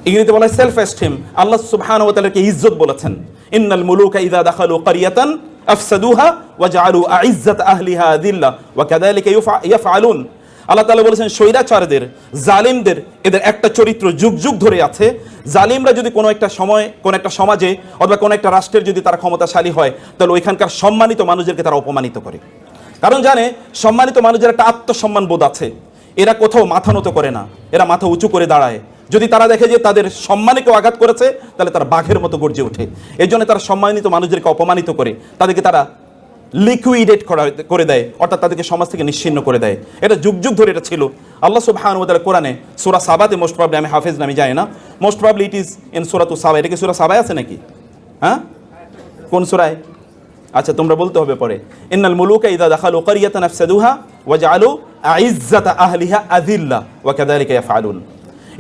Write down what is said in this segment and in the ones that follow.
ইংরেজিতে বলা হয় সেলফ এস্টিম। আল্লাহ সুবহানাহু ওয়া তাআলা কে ইজ্জত বলেছেন, ইন্নাল মুলুকা ইযা দাখালু ক্বরিয়াতান আফসাদুহা ওয়া জাআলু আইজ্জাত আহলিহা আযিল্লা ওয়া কাযালিকা ইয়াফআলুন। আল্লাহ তাআলা বলেছেন স্বৈরাচারদের, জালিমদের এদের একটা চরিত্র যুগ যুগ ধরে আছে। জালিমরা যদি কোনো একটা সময় কোনো একটা সমাজে অথবা কোনো একটা রাষ্ট্রের যদি তারা ক্ষমতাশালী হয়, তাহলে ওইখানকার সম্মানিত মানুষদেরকে তারা অপমানিত করে। কারণ জানে সম্মানিত মানুষের একটা আত্মসম্মান বোধ আছে, এরা কোথাও মাথা নত করে না, এরা মাথা উঁচু করে দাঁড়ায়। যদি তারা দেখে যে তাদের সম্মানে কেউ আঘাত করেছে, তাহলে তারা বাঘের মতো গর্জে ওঠে। এই জন্য তারা সম্মানিত মানুষদেরকে অপমানিত করে, তাদেরকে তারা লিকুইডেট করে দেয়, অর্থাৎ তাদেরকে সমাজ থেকে নিশ্চিহ্ন করে দেয়। এটা যুগ যুগ ধরে এটা ছিল। আল্লাহ সুবহানাহু ওয়া তাআলা কোরআনে সূরা সাবাতে, মোস্ট প্রবাবলি, আমি হাফেজ নামে জানি না, most probably it is in সূরাতু সাবা। এটা কি সূরা সাবায় আছে নাকি? হ্যাঁ, কোন সূরায়? আচ্ছা, তোমরা বলতে হবে পরে। ইন্নাল মুলুকা ইযা দাখালু ক্বরিয়াতান আফসাদুহা ওয়া জাআলু আইজ্জাতা আহলিহা আযিল্লা ওয়া কাযালিকা ইয়াফআলুন।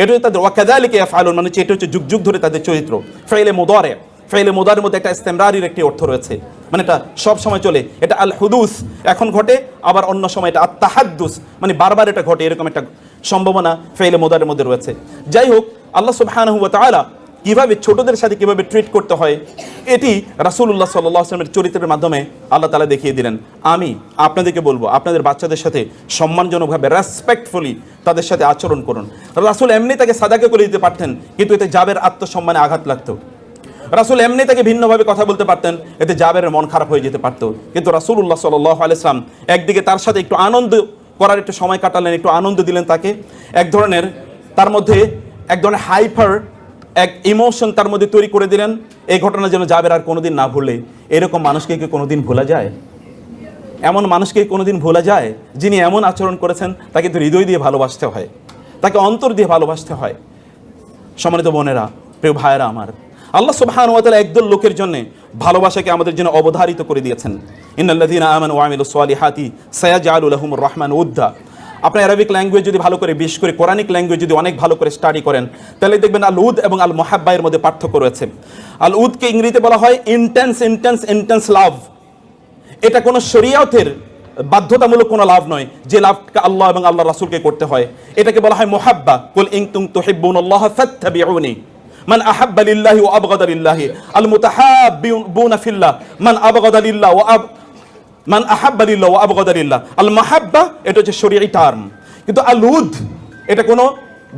এটা তাদের ওয়া কাযালিকা ইয়াফআলুন মানে এটা হচ্ছে যুগ যুগ ধরে তাদের চরিত্র। ফাইলে মুদারি, ফাইলে মুদারির মধ্যে একটা ইস্তেমরারির একটি অর্থ রয়েছে, মানে এটা সব সময় চলে। এটা আল হুদুস, এখন ঘটে, আবার অন্য সময় এটা আত তাহাদ্দুস, মানে বারবার এটা ঘটে, এরকম একটা সম্ভাবনা ফাইলে মুদারির মধ্যে রয়েছে। যাই হোক, আল্লাহ সুবহানাহু ওয়া তাআলা কিভাবে ছোটদের সাথে কিভাবে ট্রিট করতে হয়, এটি রাসূলুল্লাহ সাল্লাল্লাহু আলাইহি ওয়াসাল্লামের চরিত্রের মাধ্যমে আল্লাহ তাআলা দেখিয়ে দিলেন। আমি আপনাদেরকে বলবো, আপনাদের বাচ্চাদের সাথে সম্মানজনকভাবে, রেসপেক্টফুলি তাদের সাথে আচরণ করুন। রাসূল এমনি তাকে সাদাকে করে দিতে পারতেন, কিন্তু এতে জাবের আত্মসম্মানে আঘাত লাগতো। রাসূল এমনি তাকে ভিন্নভাবে কথা বলতে পারতেন, এতে জাবেরের মন খারাপ হয়ে যেতে পারতো। কিন্তু রাসূলুল্লাহ সাল্লাল্লাহু আলাইহি ওয়াসাল্লাম একদিকে তার সাথে একটু আনন্দ করার একটু সময় কাটালেন, একটু আনন্দ দিলেন তাকে, এক ধরনের তার মধ্যে এক ধরনের হাইপার এক ইমোশন তার মধ্যে তৈরি করে দিলেন। এই ঘটনা যেন জাবের আর কোনোদিন না ভুলে। এরকম মানুষকে কি কোনোদিন ভোলা যায়? এমন মানুষকে কোনোদিন ভোলা যায় যিনি এমন আচরণ করেছেন? তাকে তো হৃদয় দিয়ে ভালোবাসতে হয়, তাকে অন্তর দিয়ে ভালোবাসতে হয়। সম্মানিত বোনেরা, প্রিয় ভাইয়েরা আমার, আল্লাহ সুবহানাহু ওয়া তাআলা একদল লোকের জন্য ভালোবাসাকে আমাদের জন্য অবধারিত করে দিয়েছেন। ইন্নাল্লাযীনা আমানু ওয়া আমিলুস সালিহাতি সায়াজআলু লাহুমুর রাহমানু উদ্দা। আপনার অ্যারাবিক ল্যাঙ্গুয়েজ যদি ভালো করে, বিশেষ করে কোরআনিক ল্যাঙ্গুয়েজ যদি অনেক ভালো করে স্টাডি করেন, তাহলে দেখবেন আল উদ এবং আল মুহাব্বা এর মধ্যে পার্থক্য রয়েছে। আল উদকে ইংরেজিতে বলা হয় ইন্টেন্স লাভ। এটা কোনো শরীয়তের বাধ্যতামূলক কোনো লাভ নয়, যে লাভটা আল্লাহ এবং আল্লাহ রাসূলকে করতে হয়। এটাকে বলা হয় মুহাব্বা। কুল ইন কুনতুম তুহিব্বুনাল্লাহ ফাত্তাবিউনি মান আহাব্বা লিল্লাহি ওয়া আবগাদা লিল্লাহি আল মুতাহাব্বিউনা ফিল্লাহ মান আবগাদা লিল্লাহ ওয়া মান আহাব্বা লিল্লাহ ওয়া আবগাদা লিল্লাহ। আল মাহাব্বা এটা হচ্ছে শরীয়ী টার্ম, কিন্তু আল উদ এটা কোনো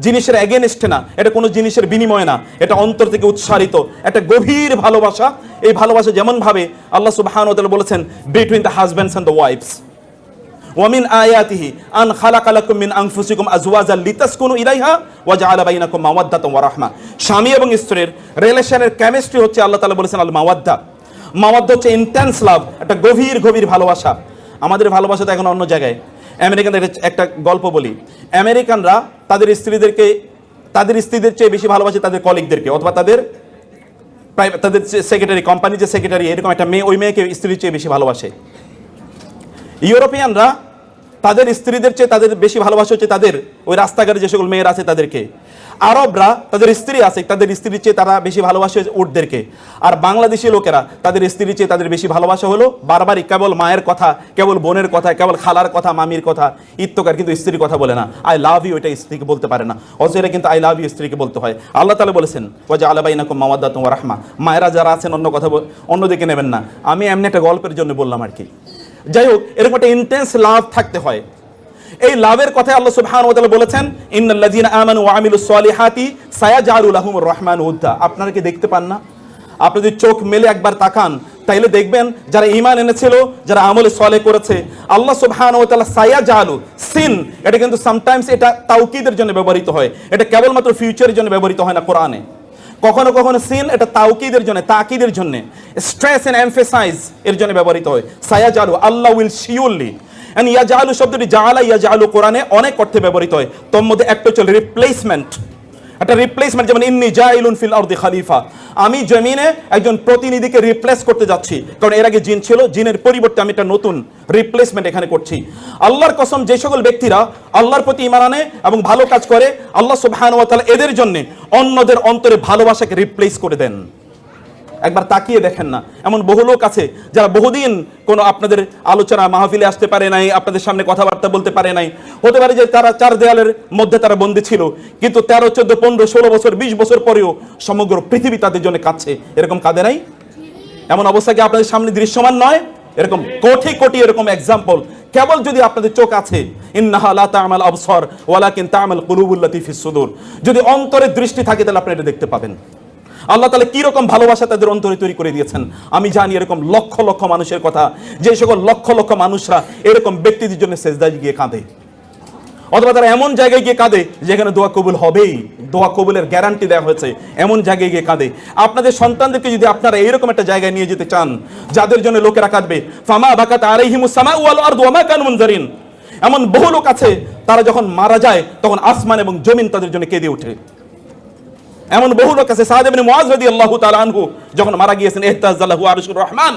জিনিসের এগেনস্টে না, এটা কোনো জিনিসের বিনিময় না, এটা অন্তর থেকে উৎসারিত একটা গভীর ভালোবাসা। এই ভালোবাসা যেমন ভাবে আল্লাহ সুবহানাহু ওয়া তাআলা বলেছেন between the husbands and the wives, ওয়া মিন আয়াতিহি আন খালাকা লাকুম মিন আনফুসিকুম আজওয়াজান লিতাসকুনু ইলাইহা ওয়া জাআলা বাইনাকুম মাওয়াদ্দাতান ওয়া রাহমা। স্বামী এবং স্ত্রীর রিলেশনের কেমিস্ট্রি হচ্ছে আল্লাহ তাআলা বলেছেন আল মাওয়াদ্দা। মাওয়াদ্দা হচ্ছে ইন্টেন্স লাভ, একটা গভীর গভীর ভালোবাসা। আমাদের ভালোবাসা তো এখন অন্য জায়গায়। আমেরিকানদের একটা গল্প বলি, আমেরিকানরা তাদের স্ত্রীদের চেয়ে বেশি ভালোবাসে তাদের কলিগদেরকে, অথবা তাদের সেক্রেটারি, কোম্পানি যে সেক্রেটারি, এরকম একটা মেয়ে, ওই মেয়েকে স্ত্রীর চেয়ে বেশি ভালোবাসে। ইউরোপিয়ানরা তাদের স্ত্রীদের চেয়ে তাদের বেশি ভালোবাসা হচ্ছে তাদের ওই রাস্তাঘাটে যে সকল মেয়েরা আছে তাদেরকে। আরবরা তাদের স্ত্রী আছে, তাদের স্ত্রীর চেয়ে তারা বেশি ভালোবাসে উটদেরকে। আর বাংলাদেশি লোকেরা তাদের স্ত্রীর চেয়ে তাদের বেশি ভালোবাসা হলো বারবারই কেবল মায়ের কথা, কেবল বোনের কথা, কেবল খালার কথা, মামির কথা ইত্তকার, কিন্তু স্ত্রীর কথা বলে না। আই লাভ ইউ এটা স্ত্রীকে বলতে পারে না, অথচ এটা কিন্তু আই লাভ ইউ স্ত্রীকে বলতে হয়। আল্লাহ তাআলা বলেছেন ওয়া জাআলা বাইনাকুম মাওয়াদ্দাতান ওয়া রাহমা। মায়েরা যারা আছেন অন্য কথা অন্যদিকে নেবেন না, আমি এমনি একটা গল্পের জন্য বললাম আর কি। যাই হোক, এরকম একটা ইন্টেন্স লাভ থাকতে হয়। এই লাভের কথা আল্লাহ সুবহানাহু ওয়া তাআলা বলেছেন ইন্নাল্লাযীনা আমানু ওয়া আমিলুস সালিহাতি সায়াজআলু লাহুমুর রাহমানু উদ্দা। আপনারা কি দেখতে পান না? আপনি যদি চোখ মেলে একবার তাকান, তাইলে দেখবেন যারা ঈমান এনেছিল, যারা আমলে সালেহ করেছে, আল্লাহ সুবহানাহু ওয়া তাআলা সায়াজআলু, সিন এটা কিন্তু সামটাইমস এটা তাওকীদের জন্য ব্যবহৃত হয়, এটা কেবলমাত্র ফিউচারের জন্য ব্যবহৃত হয় না কোরআনে। কখনো কখনো সিন এটা তাওকীদের জন্য, তাকিদের জন্য, স্ট্রেস এন্ড এমফাসাইজ এর জন্য ব্যবহৃত হয়। সায়াজআলু, আল্লাহ উইল শিওরলি। এন্ড ইয়াজআলু শব্দটি জাআলা ইয়াজআলু কোরআনে অনেক অর্থে ব্যবহৃত হয়। তোর মধ্যে একটা হচ্ছে রিপ্লেসমেন্ট, একটা রিপ্লেসমেন্ট, যেমন ইন্নী জাইলুন ফিল আরদি খলিফা, আমি জমিনে একজন প্রতিনিধিকে রিপ্লেস করতে যাচ্ছি, কারণ এর আগে জিন ছিল, জিনের পরিবর্তে আমি একটা নতুন রিপ্লেসমেন্ট এখানে করছি। আল্লাহর কসম, যে সকল ব্যক্তিরা আল্লাহর প্রতি ঈমান আনে এবং ভালো কাজ করে, আল্লাহ সুবহানাহু ওয়া তাআলা এদের জন্য অন্যদের অন্তরে ভালোবাসাকে রিপ্লেস করে দেন। একবার তাকিয়ে দেখেন না, এমন বহু লোক আছে যারা বহুদিন কোনো আপনাদের আলোচনা মাহফিলে আসতে পারে নাই, আপনাদের সামনে কথাবার্তা বলতে পারে নাই। হতে পারে যে তারা চার দেয়ালের মধ্যে তারা বন্দী ছিল, কিন্তু 13, 14, 15, 16 বছর, 20 বছর পরেও সমগ্র পৃথিবী তাদের জন্য কাঁদছে। এরকম কাঁদে নাই? এমন অবস্থা কি আপনাদের সামনে দৃশ্যমান নয়? এরকম কোটি কোটি এরকম এক্সাম্পল। কেবল যদি আপনাদের চোখ আছে, ইন্নাহা লা তা'মাল আবসার ওয়ালাকিন তা'মাল কুলুবুল্লাতী ফিস সুদূর, যদি অন্তরের দৃষ্টি থাকে তাহলে আপনি এটা দেখতে পাবেন। আল্লাহ তাআলা কি রকম ভালোবাসা তাদের অন্তরে তৈরি করে দিয়েছেন। আমি জানি এরকম লক্ষ লক্ষ মানুষের কথা, যে সকল লক্ষ লক্ষ মানুষরা এরকম ব্যক্তিদের জন্য সেজদায় গিয়ে কাঁদে, অথবা তারা এমন জায়গায় গিয়ে কাঁদে যেখানে দোয়া কবুল হবেই, দোয়া কবুলের গ্যারান্টি দেওয়া হয়েছে, এমন জায়গায় গিয়ে কাঁদে। আপনাদের সন্তানদেরকে যদি আপনারা এইরকম একটা জায়গায় নিয়ে যেতে চান যাদের জন্য লোকেরা কাঁদবে, ফামা বাকাত আলাইহিমুস সামাউ ওয়াল আরদু ওয়া মা কানু মুনজারিন, এমন বহু লোক আছে তারা যখন মারা যায় তখন আসমান এবং জমিন তাদের জন্য কেঁদে ওঠে। এমন বহু লোক আছে, সাদ ইবনে মুআজ রাদিয়াল্লাহু তাআলা আনহু যখন মারা গিয়েছেন, ইহতাযাল্লাহু আরশুর রহমান,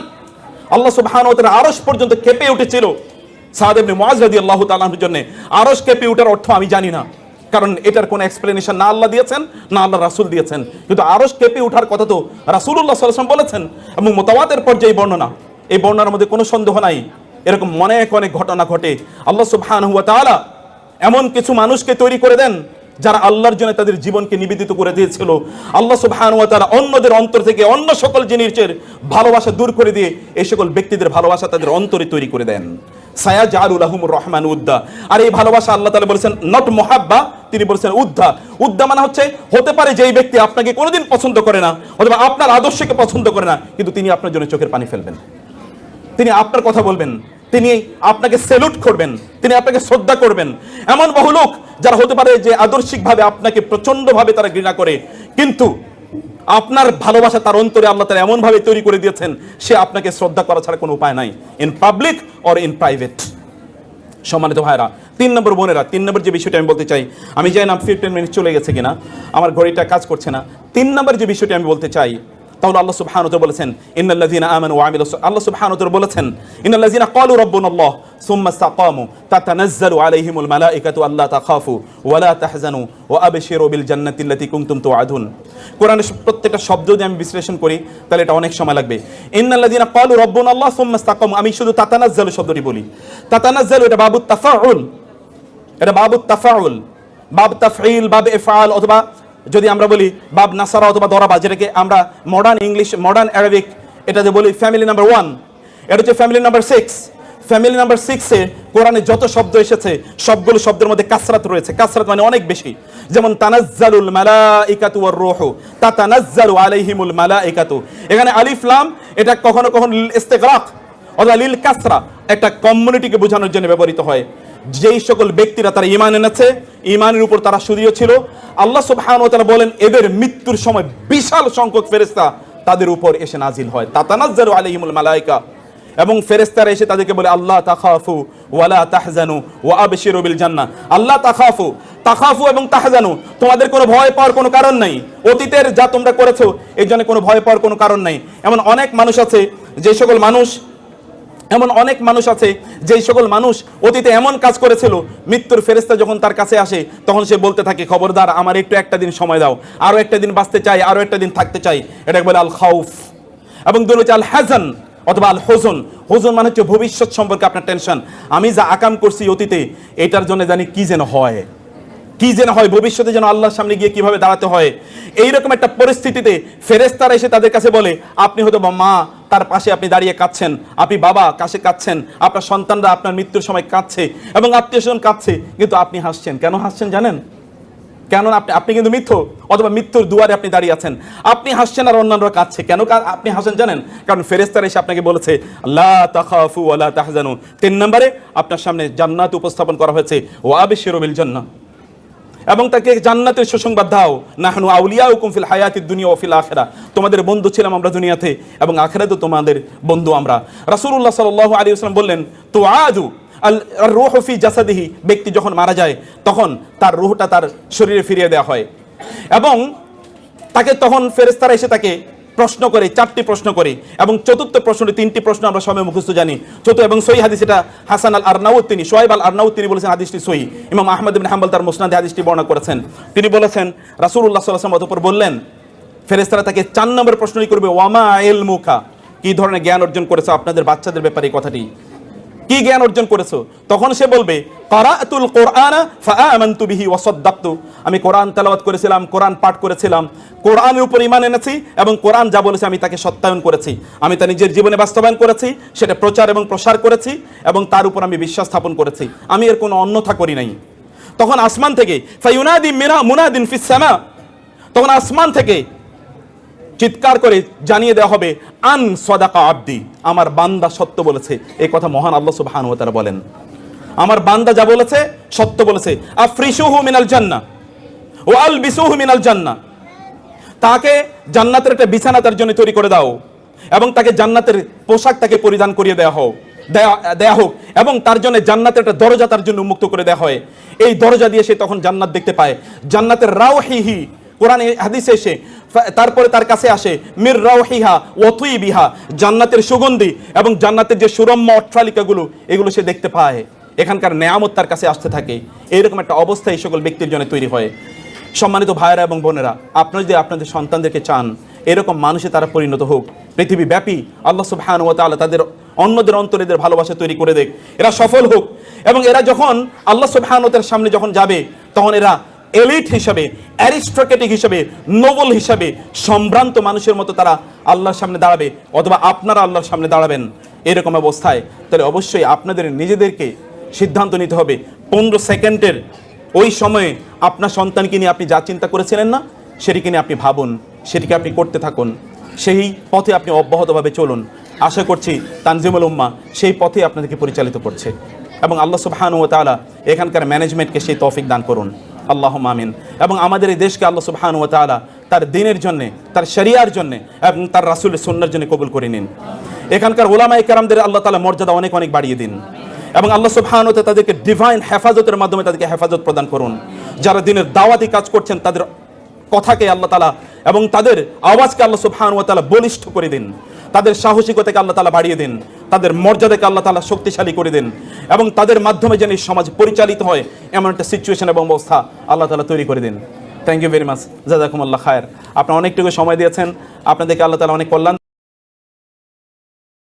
আল্লাহ সুবহানাহু ওয়া তাআলা আরশ পর্যন্ত কেঁপে উঠেছিল সাদ ইবনে মুআজ রাদিয়াল্লাহু তাআলা আনহুর জন্য। আরশ কেঁপে ওঠার অর্থ আমি জানি না, কারণ এটার কোনো এক্সপ্লেনেশন না আল্লাহ দিয়েছেন না আল্লাহ রাসূল দিয়েছেন, কিন্তু আরশ কেঁপে ওঠার কথা তো রাসূলুল্লাহ সাল্লাল্লাহু আলাইহি ওয়াসাল্লাম বলেছেন, এবং মুতাওয়াতির পর্যায়ে বর্ণনা। এই বর্ণনার মধ্যে কোনো সন্দেহ নাই, এরকম অনেক অনেক ঘটনা ঘটে। আল্লাহ সুবহানাহু ওয়া তাআলা এমন কিছু মানুষকে তৈরি করে দেন যারা আল্লাহর জন্য তাদের জীবনকে নিবেদিত করে দিয়েছিল। আল্লাহ সুবহানাহু ওয়া তাআলা অন্যদের অন্তর থেকে অন্য সকল জিনিসের ভালোবাসা দূর করে দিয়ে এই সকল ব্যক্তিদের ভালোবাসা তাদের অন্তরে তৈরি করে দেন। সায়াজআলু লাহুমুর রহমান উদ্দা। আর এই ভালোবাসা আল্লাহ তাআলা বলেছেন নট মুহাব্বা, তিনি বলেছেন উদ্দা। উদ্দা মানে হচ্ছে, হতে পারে যে এই ব্যক্তি আপনাকে কোনোদিন পছন্দ করে না অথবা আপনার আদর্শকে পছন্দ করে না, কিন্তু তিনি আপনার জন্য চোখের পানি ফেলবেন, তিনি আপনার কথা বলবেন, তিনি আপনাকে স্যালুট করবেন, তিনি আপনাকে শ্রদ্ধা করবেন। এমন বহু লোক যারা হতে পারে যে আদর্শিকভাবে আপনাকে প্রচন্ডভাবে তারা ঘৃণা করে, কিন্তু আপনার ভালোবাসা তার অন্তরে আল্লাহ তাআলা এমন ভাবে তৈরি করে দিয়েছেন সে আপনাকে শ্রদ্ধা করা ছাড়া কোনো উপায় নাই, in public or in private. সম্মানিত ভাইরা, 3 নম্বর বোনেরা, 3 নম্বর যে বিষয়টা আমি বলতে চাই, আমি জানি না 15 মিনিট চলে গেছে কিনা, আমার ঘড়িটা কাজ করছে না। 3 নম্বর যে বিষয়টা আমি বলতে চাই, তাহলে আল্লাহ সুবহানাহু ওয়া তাআলা বলেছেন ইন্নাল্লাযীনা আমানু ওয়া আমিলুস, আল্লাহ সুবহানাহু ওয়া তাআলা বলেছেন ইন্নাল্লাযীনা ক্বালু রাব্বুনাল্লাহ সুম্মা ইসতাকামু তাতানাজ্জালু আলাইহিমুল মালায়েকাতু আল্লা তাখাফু ওয়া লা তাহজানু ওয়া আবশিরু বিল জান্নাতিল্লাতী কুনতুম তুআদুন। কোরআনের প্রত্যেকটা শব্দ যদি আমি বিশ্লেষণ করি তাহলে এটা অনেক সময় লাগবে। ইন্নাল্লাযীনা ক্বালু রাব্বুনাল্লাহ সুম্মা ইসতাকামু, আমি শুধু তাতানাজ্জালু শব্দটি বলি। তাতানাজ্জালু এটা বাবুত তাফাউল, এটা বাবুত তাফাউল, বাব তাফঈল, বাব ইফআল, অথবা যদি আমরা বলি বাব নাসারা অথবা দরাবা, যেটাকে আমরা মডার্ন ইংলিশ, মডার্ন আরবিক এটাতে বলি ফ্যামিলি নাম্বার 1, এটা হচ্ছে ফ্যামিলি নাম্বার 6। ফ্যামিলি নাম্বার 6-এ কোরআনে যত শব্দ এসেছে সবগুলো শব্দের মধ্যে কাসরাত রয়েছে। কাসরাত মানে অনেক বেশি, যেমন তানাজ্জালুল মালাইকাতু ওয়ার রূহু, তাতানাজ্জালু আলাইহিমুল মালাইকাতু। এখানে আলিফ লাম এটা কখনো কখনো লিল ইস্তিগরাক অথবা লিল কাসরা, একটা কমিউনিটিকে বোঝানোর জন্য ব্যবহৃত হয়। যেই সকল ব্যক্তিরা তারা ঈমান এনেছে, ঈমানের উপর তারা শুধুও ছিল, আল্লাহ সুবহানাহু ওয়া তাআলা বলেন এদের মৃত্যুর সময় বিশাল সংখ্যক ফেরেশতা তাদের উপর এসে নাজিল হয়, তাতানাজ্জালু আলাইহিমুল মালাইকা, এবং ফেরেশতারা এসে তাদেরকে বলে আল্লাহ তাখাফু ওয়া লা তাহজানু ওয়া আবশিরু বিল জান্নাহ। আল্লাহ তাখাফু, তাখাফু এবং তাহজানু, তোমাদের কোনো ভয় পাওয়ার কোনো কারণ নাই, অতীতের যা তোমরা করেছো এই জন্য কোনো ভয় পাওয়ার কোনো কারণ নাই। এমন অনেক মানুষ আছে যেই সকল মানুষ অতীতে এমন কাজ করেছিল, মৃত্যুর ফেরেশতা যখন তার কাছে আসে তখন সে বলতে থাকে খবরদার আমার একটু একটা দিন সময় দাও, আরো একটা দিন বাঁচতে চাই, আরো একটা দিন থাকতে চাই। এটাকে বলে আল খাউফ। এবং দুটো হচ্ছে আল হাজান অথবা আল হুজন। হুজন মানে হচ্ছে ভবিষ্যৎ সম্পর্কে আপনার টেনশন, আমি যা আকাম করছি অতীতে এটার জন্য জানি কি যেন হয়, কি যেন হয়, ভবিষ্যতে যেন আল্লাহর সামনে গিয়ে কিভাবে দাঁড়াতে হয়। এইরকম একটা পরিস্থিতিতে ফেরেশতারা এসে তাদের কাছে বলে, আপনি হয়তো বা মা, তার পাশে আপনি দাঁড়িয়ে কাঁদছেন, আপনি বাবা কাছে কাঁদছেন, আপনার সন্তানরা আপনার মৃত্যুর সময় কাঁদছে এবং আত্মীয়স্বজন কাঁদছে, কিন্তু আপনি হাসছেন। কেন হাসছেন জানেন? কেন? আপনি কিন্তু মৃত্যু অথবা মৃত্যুর দুয়ারে আপনি দাঁড়িয়ে আছেন, আপনি হাসছেন আর অন্যান্যরা কাঁদছে। কেন আপনি হাসেন জানেন? কারণ ফেরেশতারা এসে আপনাকে বলেছে লা তাখাফু ওয়া লা তাহজানু। 3 নম্বরে আপনার সামনে জান্নাত উপস্থাপন করা হয়েছে, ওয়া আবশিরু বিল জান্নাহ, এবং তাকে জান্নাতের সুসংবাদ দাও। নাহনু আউলিয়াউকুম ফিল হায়াতিদ দুনিয়া ওয়া ফিল আখিরাহ, তোমাদের বন্ধু ছিলাম আমরা দুনিয়াতে এবং আখিরাতেও তোমাদের বন্ধু আমরা। রাসূলুল্লাহ সাল্লাল্লাহু আলাইহি ওয়াসাল্লাম বললেন তুআদু আর রূহু ফি জাসাদিহি, ব্যক্তি যখন মারা যায় তখন তার রূহটা তার শরীরে ফিরিয়ে দেওয়া হয়, এবং তাকে তখন ফেরেশতারা এসে তাকে প্রশ্ন করে, 4টি প্রশ্ন করে, এবং চতুর্থ প্রশ্নটি 3টি প্রশ্ন আমরা সবাই মুখস্থ জানি। চতুর্থ এবং সহিহ হাদিস, এটা হাসান আল আরনাউত, তিনি শোয়েব আল আরনাউত তিনি বলেছেন হাদিসটি সহিহ। ইমাম আহমদ ইবনে হাম্বল তার মুসনাদে হাদিসটি বর্ণনা করেছেন। তিনি বলেছেন রাসূলুল্লাহ সাল্লাল্লাহু আলাইহি ওয়াসাল্লাম অতঃপর বললেন ফেরেশতারা তাকে 4 নম্বর প্রশ্নই করবে, ওয়ামা ইলমুকা, কি ধরনের জ্ঞান অর্জন করেছো আপনাদের বাচ্চাদের ব্যাপারে এই কথাটি, কি জ্ঞান অর্জন করেছো? তখন সে বলবে, ক্বারাআতুল কুরআনা ফাআমানতু বিহি ওয়া সাদ্দাকতু, আমি কোরআন তেলাওয়াত করেছিলাম, কোরআন পাঠ করেছিলাম, কোরআনের উপর ঈমান এনেছি এবং কোরআন যা বলেছে আমি তাকে সত্যায়ন করেছি, আমি তা নিজের জীবনে বাস্তবায়ন করেছি, সেটা প্রচার এবং প্রসার করেছি এবং তার উপর আমি বিশ্বাস স্থাপন করেছি, আমি এর কোনো অন্যথা করি নাই। তখন আসমান থেকে ফায়ুনাদি মুনাদিন ফিস সামা, তখন আসমান থেকে চিৎকার করে জানিয়ে দেওয়া হবে, আন সাদাকা আব্দি, আমার বান্দা সত্য বলেছে। এই কথা মহান আল্লাহ সুবহানাহু ওয়া তাআলা বলেন, আমার বান্দা যা বলেছে সত্য বলেছে। আফরিশুহু মিনাল জান্নাহ ওয়া আলবিসুহু মিনাল জান্নাহ, তাকে জান্নাতের একটা বিছানা তার জন্য তৈরি করে দাও এবং তাকে জান্নাতের পোশাক তাকে পরিধান করিয়ে দেয়া হোক এবং তার জন্য জান্নাতের একটা দরজা তার জন্য উন্মুক্ত করে দেওয়া হয়। এই দরজা দিয়ে সে তখন জান্নাত দেখতে পায়। জান্নাতের রাওহিহি, কোরআনে হাদিসে এসে তারপরে তার কাছে আসে মির রাওহিহা ওয়া তুইবিহা, জান্নাতের সুগন্ধি এবং জান্নাতের যে সুরম্য অট্টালিকাগুলো, এগুলো সে দেখতে পায়। এখানকার নেয়ামত তার কাছে আসতে থাকে। এইরকম একটা অবস্থা এই সকল ব্যক্তির জন্য তৈরি হয়। সম্মানিত ভাইয়েরা এবং বোনেরা, আপনারা যদি আপনাদের সন্তানদেরকে চান এরকম মানুষে তারা পরিণত হোক, পৃথিবীব্যাপী আল্লাহ সুবহানাহু ওয়া তাআলা তাদের অন্যদের অন্তরে এদের ভালোবাসা তৈরি করে দেখ, এরা সফল হোক এবং এরা যখন আল্লাহ সুবহানাহু ওয়া তাআলার সামনে যখন যাবে তখন এরা এলিট হিসাবে, অ্যারিস্টোক্রেটিক হিসাবে, নোবেল হিসাবে, সম্ভ্রান্ত মানুষের মতো তারা আল্লাহর সামনে দাঁড়াবে অথবা আপনারা আল্লাহর সামনে দাঁড়াবেন। এরকম অবস্থায় তাহলে অবশ্যই আপনাদের নিজেদেরকে সিদ্ধান্ত নিতে হবে। 15 সেকেন্ডের ওই সময়ে আপনার সন্তানকে নিয়ে আপনি যা চিন্তা করেছিলেন না, সেটিকে নিয়ে আপনি ভাবুন, সেটিকে আপনি করতে থাকুন, সেই পথে আপনি অব্যাহতভাবে চলুন। আশা করছি তানজিমুল উম্মাহ সেই পথে আপনাদেরকে পরিচালিত করছে এবং আল্লাহ সুবহানাহু ওয়া তাআলা এখানকার ম্যানেজমেন্টকে সেই তৌফিক দান করুন, আল্লাহুম্মা আমিন। এবং আমাদের এই দেশকে আল্লাহ সুবহানাহু ওয়া তাআলা তার দ্বীনের জন্যে, তার শরিয়ার জন্যে এবং তার রাসূলের সুন্নাহর জন্য কবুল করে নিন। এখানকার উলামায়ে কেরামদের আল্লাহ তাআলা মর্যাদা অনেক অনেক বাড়িয়ে দিন এবং আল্লাহ সুবহানাহু ওয়া তাআলা তাদেরকে ডিভাইন হেফাজতের মাধ্যমে তাদেরকে হেফাজত প্রদান করুন। যারা দ্বীনের দাওয়াতি কাজ করছেন তাদের কথাকে আল্লাহ তাআলা এবং তাদের আওয়াজকে আল্লাহ সুবহানাহু ওয়া তাআলা বলিষ্ঠ করে দিন, তাদের সাহসিকতাকে আল্লাহ তাআলা বাড়িয়ে দিন, তাদের মর্যাদাকে আল্লাহ তাআলা শক্তিশালী করে দিন এবং তাদের মাধ্যমে যেন সমাজ পরিচালিত হয় এমন একটা সিচুয়েশন এবং অবস্থা আল্লাহ তাআলা তৈরি করে দিন। থ্যাংক ইউ ভেরি মাচ, জাযাকুমুল্লাহ খায়ের। আপনারা অনেকটুকু সময় দিয়েছেন, আপনাদেরকে আল্লাহ তাআলা অনেক কল্যাণ